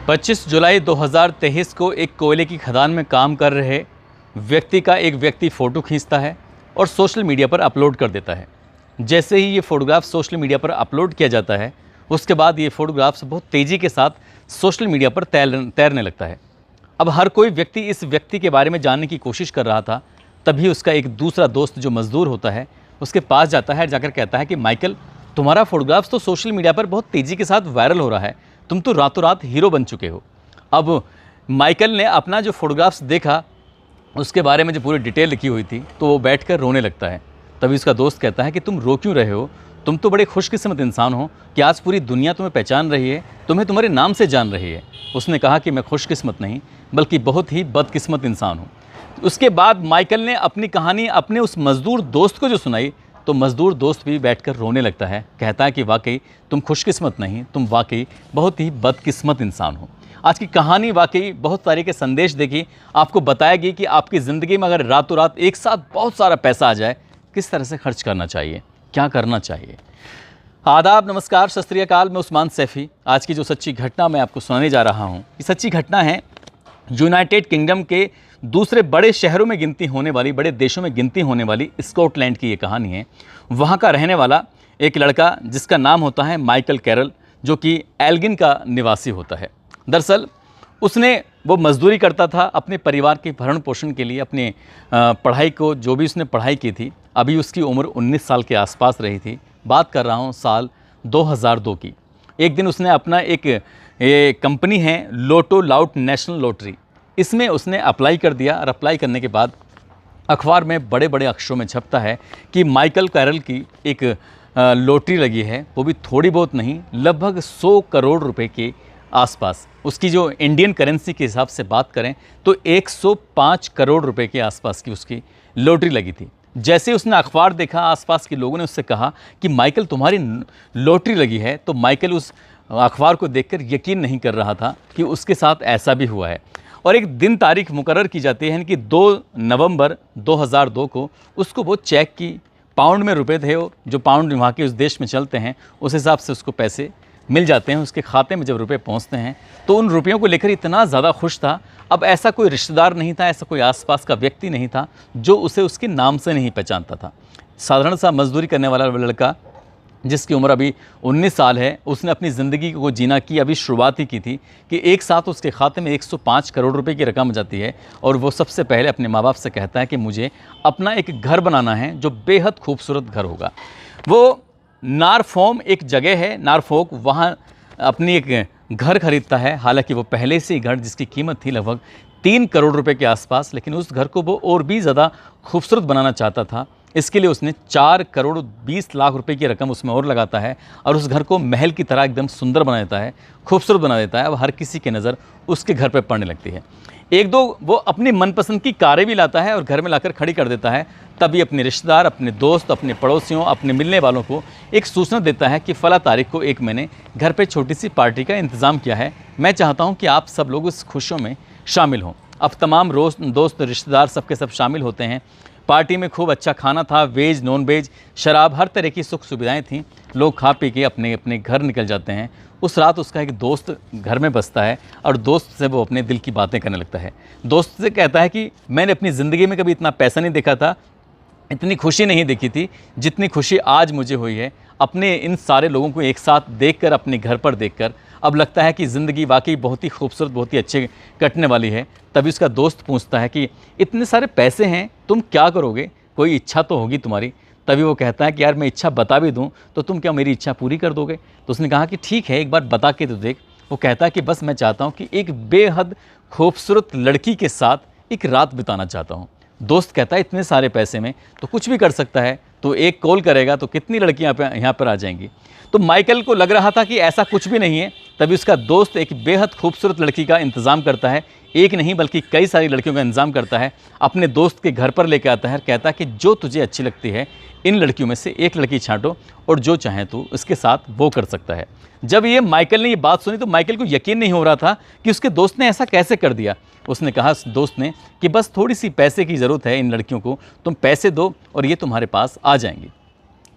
25 जुलाई 2023 को एक कोयले की खदान में काम कर रहे व्यक्ति का एक व्यक्ति फ़ोटो खींचता है और सोशल मीडिया पर अपलोड कर देता है। जैसे ही ये फ़ोटोग्राफ सोशल मीडिया पर अपलोड किया जाता है, उसके बाद ये फ़ोटोग्राफ्स बहुत तेज़ी के साथ सोशल मीडिया पर तैरने लगता है। अब हर कोई व्यक्ति इस व्यक्ति के बारे में जानने की कोशिश कर रहा था। तभी उसका एक दूसरा दोस्त जो मज़दूर होता है उसके पास जाता है, जाकर कहता है कि माइकल, तुम्हारा फ़ोटोग्राफ्स तो सोशल मीडिया पर बहुत तेज़ी के साथ वायरल हो रहा है, तुम तो रातों रात हीरो बन चुके हो। अब माइकल ने अपना जो फ़ोटोग्राफ्स देखा, उसके बारे में जो पूरी डिटेल लिखी हुई थी, तो वो बैठकर रोने लगता है। तभी उसका दोस्त कहता है कि तुम रो क्यों रहे हो, तुम तो बड़े खुशकिस्मत इंसान हो कि आज पूरी दुनिया तुम्हें पहचान रही है, तुम्हें तुम्हारे नाम से जान रही है। उसने कहा कि मैं खुशकिस्मत नहीं बल्कि बहुत ही बदकिस्मत इंसान हूँ। उसके बाद माइकल ने अपनी कहानी अपने उस मज़दूर दोस्त को जो सुनाई, तो मज़दूर दोस्त भी बैठकर रोने लगता है। कहता है कि वाकई तुम खुशकिस्मत नहीं, तुम वाकई बहुत ही बदकिस्मत इंसान हो। आज की कहानी वाकई बहुत सारे के संदेश देगी, आपको बताएगी कि आपकी ज़िंदगी में अगर रातों रात एक साथ बहुत सारा पैसा आ जाए, किस तरह से खर्च करना चाहिए, क्या करना चाहिए। आदाब, नमस्कार, सत श्री अकाल। मैं उस्मान सैफ़ी। आज की जो सच्ची घटना मैं आपको सुनाने जा रहा हूँ, ये सच्ची घटना है यूनाइटेड किंगडम के दूसरे बड़े शहरों में गिनती होने वाली, बड़े देशों में गिनती होने वाली स्कॉटलैंड की ये कहानी है। वहाँ का रहने वाला एक लड़का जिसका नाम होता है माइकल कैरल, जो कि एल्गिन का निवासी होता है। दरअसल वो मज़दूरी करता था अपने परिवार के भरण पोषण के लिए। अपने पढ़ाई को, जो भी उसने पढ़ाई की थी, अभी उसकी उम्र 19 साल के आसपास रही थी। बात कर रहा हूँ साल 2002 की। एक दिन उसने अपना एक कंपनी है लोटो लाउट नेशनल लॉटरी, इसमें उसने अप्लाई कर दिया। और अप्लाई करने के बाद अखबार में बड़े बड़े अक्षरों में छपता है कि माइकल कैरल की एक लॉटरी लगी है, वो भी थोड़ी बहुत नहीं, लगभग 100 करोड़ रुपए के आसपास। उसकी जो इंडियन करेंसी के हिसाब से बात करें तो 105 करोड़ रुपए के आसपास की उसकी लॉटरी लगी थी। जैसे उसने अखबार देखा, आसपास के लोगों ने उससे कहा कि माइकल, तुम्हारी लॉटरी लगी है, तो माइकल उस अखबार को देखकर यकीन नहीं कर रहा था कि उसके साथ ऐसा भी हुआ है। और एक दिन तारीख मुकर्रर की जाती है कि 2 नवंबर 2002 को उसको वो चेक की, पाउंड में रुपए थे, जो पाउंड वहाँ के उस देश में चलते हैं, उस हिसाब से उसको पैसे मिल जाते हैं। उसके खाते में जब रुपए पहुंचते हैं तो उन रुपयों को लेकर इतना ज़्यादा खुश था। अब ऐसा कोई रिश्तेदार नहीं था, ऐसा कोई आसपास का व्यक्ति नहीं था जो उसे उसके नाम से नहीं पहचानता था। साधारण सा मजदूरी करने वाला लड़का जिसकी उम्र अभी 19 साल है, उसने अपनी ज़िंदगी को जीना की अभी शुरुआत ही की थी कि एक साथ उसके खाते में 105 करोड़ रुपए की रकम आ जाती है। और वो सबसे पहले अपने माँ बाप से कहता है कि मुझे अपना एक घर बनाना है जो बेहद खूबसूरत घर होगा। वो नॉरफॉक एक जगह है, नॉरफॉक, वहाँ अपनी एक घर खरीदता है। हालांकि वो पहले से ही घर जिसकी कीमत थी लगभग 3 करोड़ रुपए के आसपास, लेकिन उस घर को वो और भी ज़्यादा खूबसूरत बनाना चाहता था। इसके लिए उसने 4 करोड़ 20 लाख रुपए की रकम उसमें और लगाता है और उस घर को महल की तरह एकदम सुंदर बना देता है, खूबसूरत बना देता है। अब हर किसी की नज़र उसके घर पर पड़ने लगती है। एक दो वो अपनी मनपसंद की कारें भी लाता है और घर में लाकर खड़ी कर देता है। तभी अपने रिश्तेदार, अपने दोस्त, अपने पड़ोसियों, अपने मिलने वालों को एक सूचना देता है कि फ़ला तारीख को एक मैंने घर पे छोटी सी पार्टी का इंतज़ाम किया है, मैं चाहता हूँ कि आप सब लोग उस खुशियों में शामिल हों। अब तमाम दोस्त, रिश्तेदार सबके सब शामिल होते हैं। पार्टी में खूब अच्छा खाना था, वेज, नॉन वेज, शराब, हर तरह की सुख सुविधाएँ थीं। लोग खा पी के अपने अपने घर निकल जाते हैं। उस रात उसका एक दोस्त घर में बसता है और दोस्त से वो अपने दिल की बातें करने लगता है। दोस्त से कहता है कि मैंने अपनी ज़िंदगी में कभी इतना पैसा नहीं देखा था, इतनी खुशी नहीं देखी थी जितनी खुशी आज मुझे हुई है अपने इन सारे लोगों को एक साथ देखकर, अपने घर पर देखकर। अब लगता है कि ज़िंदगी वाकई बहुत ही खूबसूरत, बहुत ही अच्छे कटने वाली है। तभी उसका दोस्त पूछता है कि इतने सारे पैसे हैं, तुम क्या करोगे, कोई इच्छा तो होगी तुम्हारी। तभी वो कहता है कि यार मैं इच्छा बता भी दूं तो तुम क्या मेरी इच्छा पूरी कर दोगे। तो उसने कहा कि ठीक है, एक बार बता के तो देख। वो कहता है कि बस मैं चाहता हूं कि एक बेहद खूबसूरत लड़की के साथ एक रात बिताना चाहता हूं। दोस्त कहता है इतने सारे पैसे में तो कुछ भी कर सकता है, तो एक कॉल करेगा तो कितनी लड़कियां यहाँ पर आ जाएंगी। तो माइकल को लग रहा था कि ऐसा कुछ भी नहीं है। तभी उसका दोस्त एक बेहद खूबसूरत लड़की का इंतज़ाम करता है, एक नहीं बल्कि कई सारी लड़कियों का इंतज़ाम करता है। अपने दोस्त के घर पर लेकर आता है, कहता है कि जो तुझे अच्छी लगती है इन लड़कियों में से एक लड़की छांटो और जो चाहे तू उसके साथ वो कर सकता है। जब ये माइकल ने ये बात सुनी तो माइकल को यकीन नहीं हो रहा था कि उसके दोस्त ने ऐसा कैसे कर दिया। उसने कहा दोस्त ने कि बस थोड़ी सी पैसे की ज़रूरत है इन लड़कियों को, तुम पैसे दो और ये तुम्हारे पास आ जाएंगी।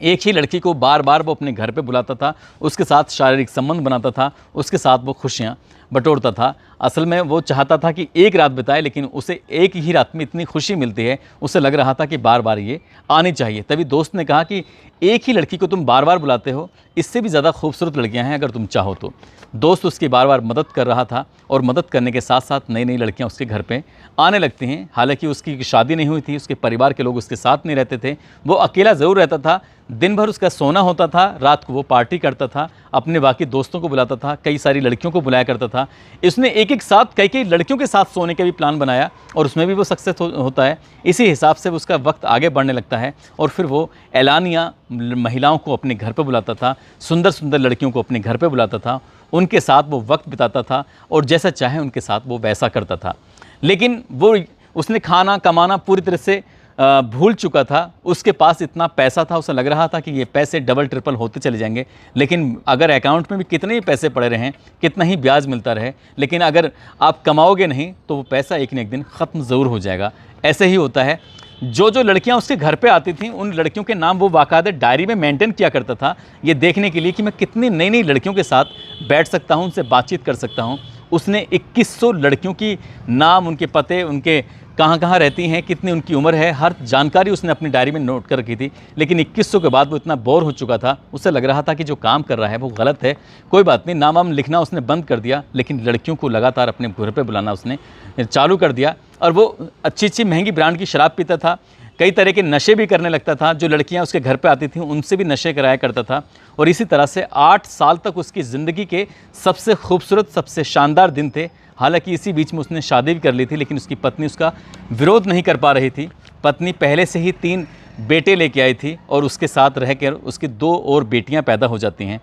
एक ही लड़की को बार बार वो अपने घर पे बुलाता था, उसके साथ शारीरिक संबंध बनाता था, उसके साथ वो खुशियाँ बटोरता था। असल में वो चाहता था कि एक रात बिताए, लेकिन उसे एक ही रात में इतनी खुशी मिलती है, उसे लग रहा था कि बार बार ये आनी चाहिए। तभी दोस्त ने कहा कि एक ही लड़की को तुम बार बार बुलाते हो, इससे भी ज़्यादा खूबसूरत लड़कियां हैं अगर तुम चाहो तो। दोस्त उसकी बार बार मदद कर रहा था और मदद करने के साथ साथ नई नई लड़कियां उसके घर पे आने लगती हैं। हालांकि उसकी शादी नहीं हुई थी, उसके परिवार के लोग उसके साथ नहीं रहते थे, वो अकेला ज़रूर रहता था। दिन भर उसका सोना होता था, रात को वो पार्टी करता था, अपने बाकी दोस्तों को बुलाता था, कई सारी लड़कियों को बुलाया करता था। इसने एक एक साथ कई कई लड़कियों के साथ सोने का भी प्लान बनाया और उसमें भी वो सक्सेस होता है। इसी हिसाब से उसका वक्त आगे बढ़ने लगता है और फिर वो एलानिया महिलाओं को अपने घर पर बुलाता था, सुंदर सुंदर लड़कियों को अपने घर पर बुलाता था, उनके साथ वो वक्त बिताता था और जैसा चाहे उनके साथ वो वैसा करता था। लेकिन वो उसने खाना कमाना पूरी तरह से भूल चुका था। उसके पास इतना पैसा था, उसे लग रहा था कि ये पैसे डबल ट्रिपल होते चले जाएंगे। लेकिन अगर अकाउंट में भी कितने ही पैसे पड़े रहें, कितना ही ब्याज मिलता रहे, लेकिन अगर आप कमाओगे नहीं तो वो पैसा एक न एक दिन ख़त्म ज़रूर हो जाएगा। ऐसे ही होता है। जो जो लड़कियां उसके घर पे आती थीं, उन लड़कियों के नाम वो बाकायदा डायरी में मेंटेन किया करता था, ये देखने के लिए कि मैं कितनी नई नई लड़कियों के साथ बैठ सकता हूं, उनसे बातचीत कर सकता हूं। उसने 2100 लड़कियों की नाम, उनके पते, उनके कहाँ कहाँ रहती हैं, कितनी उनकी उम्र है, हर जानकारी उसने अपनी डायरी में नोट कर रखी थी। लेकिन 2100 के बाद वो इतना बोर हो चुका था, उसे लग रहा था कि जो काम कर रहा है वो गलत है। कोई बात नहीं, नाम वाम लिखना उसने बंद कर दिया, लेकिन लड़कियों को लगातार अपने घर पे बुलाना उसने चालू कर दिया। और वो अच्छी अच्छी महंगी ब्रांड की शराब पीता था, कई तरह के नशे भी करने लगता था। जो लड़कियां उसके घर पे आती थीं उनसे भी नशे कराया करता था। और इसी तरह से 8 साल तक उसकी ज़िंदगी के सबसे खूबसूरत, सबसे शानदार दिन थे। हालांकि इसी बीच में उसने शादी भी कर ली थी, लेकिन उसकी पत्नी उसका विरोध नहीं कर पा रही थी। पत्नी पहले से ही 3 बेटे लेके आई थी और उसके साथ रहकर उसकी 2 और बेटियां पैदा हो जाती हैं।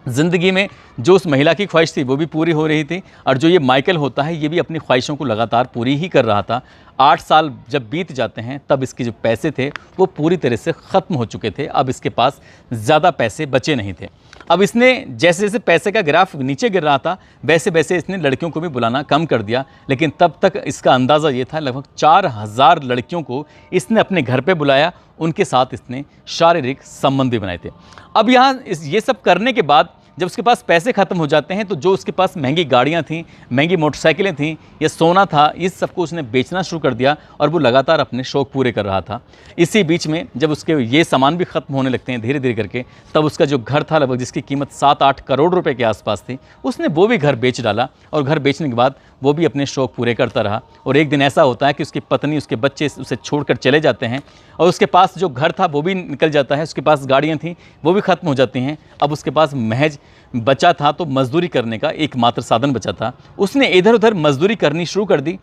ज़िंदगी में जो उस महिला की ख्वाहिश थी वो भी पूरी हो रही थी और जो ये माइकल होता है ये भी अपनी ख्वाहिशों को लगातार पूरी ही कर रहा था। 8 साल जब बीत जाते हैं तब इसके जो पैसे थे वो पूरी तरह से ख़त्म हो चुके थे। अब इसके पास ज़्यादा पैसे बचे नहीं थे। अब इसने जैसे जैसे पैसे का ग्राफ नीचे गिर रहा था वैसे वैसे इसने लड़कियों को भी बुलाना कम कर दिया। लेकिन तब तक इसका अंदाज़ा ये था, लगभग 4000 लड़कियों को इसने अपने घर पे बुलाया, उनके साथ इसने शारीरिक संबंध भी बनाए थे। अब यहाँ ये सब करने के बाद जब उसके पास पैसे ख़त्म हो जाते हैं तो जो उसके पास महंगी गाड़ियाँ थीं, महंगी मोटरसाइकिलें थीं या सोना था, इस सब को उसने बेचना शुरू कर दिया और वो लगातार अपने शौक़ पूरे कर रहा था। इसी बीच में जब उसके ये सामान भी ख़त्म होने लगते हैं धीरे धीरे करके, तब उसका जो घर था लगभग जिसकी कीमत 7-8 करोड़ रुपए के आसपास थी, उसने वो भी घर बेच डाला। और घर बेचने के बाद वो भी अपने शौक़ पूरे करता रहा। और एक दिन ऐसा होता है कि उसकी पत्नी, उसके बच्चे उसे छोड़कर चले जाते हैं और उसके पास जो घर था वो भी निकल जाता है, उसके पास गाड़ियाँ थीं वो भी ख़त्म हो जाती हैं। अब उसके पास महज बचा था तो मजदूरी करने का एकमात्र साधन बचा था। उसने इधर उधर मजदूरी करनी शुरू कर दी।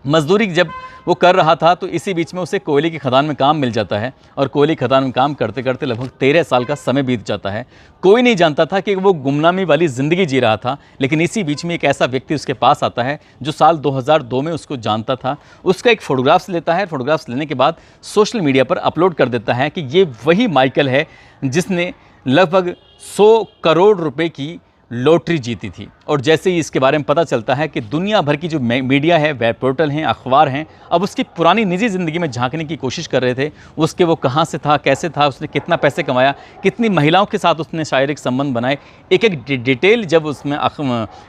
मजदूरी जब वो कर रहा था तो इसी बीच में उसे कोयले की खदान में काम मिल जाता है और कोयले की खदान में काम करते करते लगभग 13 साल का समय बीत जाता है। कोई नहीं जानता था कि वो गुमनामी वाली ज़िंदगी जी रहा था। लेकिन इसी बीच में एक ऐसा व्यक्ति उसके पास आता है जो साल 2002 में उसको जानता था। उसका एक फ़ोटोग्राफ्स लेता है। फ़ोटोग्राफ्स लेने के बाद सोशल मीडिया पर अपलोड कर देता है कि ये वही माइकल है जिसने लगभग 100 करोड़ रुपए की लॉटरी जीती थी। और जैसे ही इसके बारे में पता चलता है कि दुनिया भर की जो मीडिया है, वेब पोर्टल हैं, अखबार हैं, अब उसकी पुरानी निजी ज़िंदगी में झांकने की कोशिश कर रहे थे। उसके वो कहाँ से था, कैसे था, उसने कितना पैसे कमाया, कितनी महिलाओं के साथ उसने शारीरिक संबंध बनाए, एक एक डिटेल जब उसमें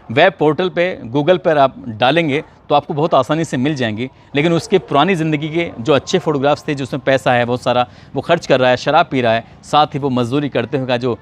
वेब पोर्टल पे, गूगल पर आप डालेंगे तो आपको बहुत आसानी से मिल जाएंगी। लेकिन उसके पुरानी ज़िंदगी के जो अच्छे फ़ोटोग्राफ्स थे, जिसमें पैसा है बहुत सारा, वो खर्च कर रहा है, शराब पी रहा है, साथ ही वो मजदूरी करते हुए जो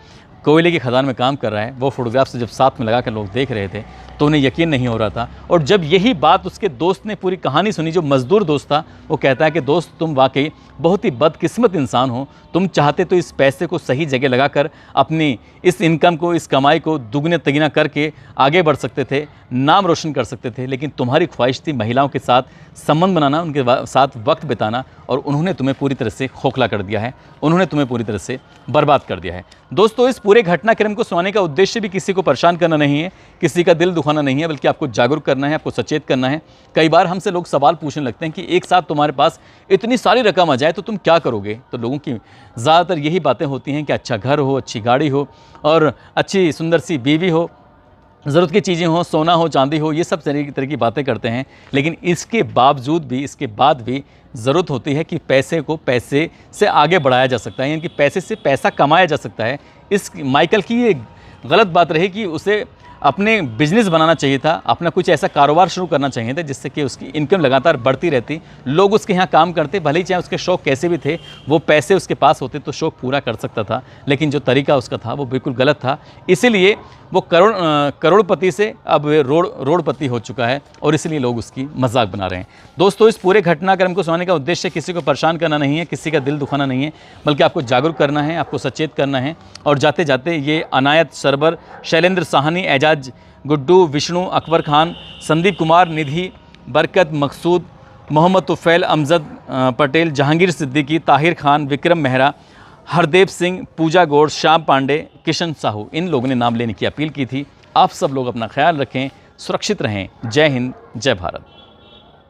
कोयले की खदान में काम कर रहा है, वो फ़ोटोग्राफ्स जब साथ में लगा कर लोग देख रहे थे तो उन्हें यकीन नहीं हो रहा था। और जब यही बात उसके दोस्त ने पूरी कहानी सुनी, जो मज़दूर दोस्त था, वो कहता है कि दोस्त तुम वाकई बहुत ही बदकिस्मत इंसान हो। तुम चाहते तो इस पैसे को सही जगह लगाकर अपनी इस इनकम को, इस कमाई को दुगने तिगना करके आगे बढ़ सकते थे, नाम रोशन कर सकते थे। लेकिन तुम्हारी ख्वाहिश थी महिलाओं के साथ संबंध बनाना, उनके साथ वक्त बिताना, और उन्होंने तुम्हें पूरी तरह से खोखला कर दिया है, उन्होंने तुम्हें पूरी तरह से बर्बाद कर दिया है। दोस्तों, इस पूरे घटनाक्रम को सुनाने का उद्देश्य भी किसी को परेशान करना नहीं है, किसी का दिल दुखाना नहीं है, बल्कि आपको जागरूक करना है, आपको सचेत करना है। कई बार हमसे लोग सवाल पूछने लगते हैं कि एक साथ तुम्हारे पास इतनी सारी रकम आ जाए तो तुम क्या करोगे। तो लोगों की ज़्यादातर यही बातें होती हैं कि अच्छा घर हो, अच्छी गाड़ी हो और अच्छी सुंदर सी बीवी हो, ज़रूरत की चीज़ें हों, सोना हो, चांदी हो, ये सब तरह की बातें करते हैं। लेकिन इसके बावजूद भी, इसके बाद भी ज़रूरत होती है कि पैसे को पैसे से आगे बढ़ाया जा सकता है, यानी कि पैसे से पैसा कमाया जा सकता है। इस माइकल की ये गलत बात रही कि उसे अपने बिजनेस बनाना चाहिए था, अपना कुछ ऐसा कारोबार शुरू करना चाहिए था जिससे कि उसकी इनकम लगातार बढ़ती रहती, लोग उसके यहाँ काम करते, भले ही चाहे उसके शौक़ कैसे भी थे, वो पैसे उसके पास होते तो शौक़ पूरा कर सकता था। लेकिन जो तरीका उसका था वो बिल्कुल गलत था, इसीलिए वो करोड़पति से अब रोड़पति हो चुका है और इसीलिए लोग उसकी मजाक बना रहे हैं। दोस्तों, इस पूरे घटनाक्रम को सुनाने का उद्देश्य किसी को परेशान करना नहीं है, किसी का दिल दुखाना नहीं है, बल्कि आपको जागरूक करना है, आपको सचेत करना है। और जाते जाते ये अनायत सरबर, शैलेंद्र साहनी, एजाज गुड्डू, विष्णु, अकबर खान, संदीप कुमार, निधि, बरकत, मकसूद, मोहम्मद तुफैल, अमजद पटेल, जहांगीर सिद्दीकी, ताहिर खान, विक्रम मेहरा, हरदेव सिंह, पूजा गौड़, श्याम पांडे, किशन साहू, इन लोगों ने नाम लेने की अपील की थी। आप सब लोग अपना ख्याल रखें, सुरक्षित रहें। जय हिंद, जय भारत।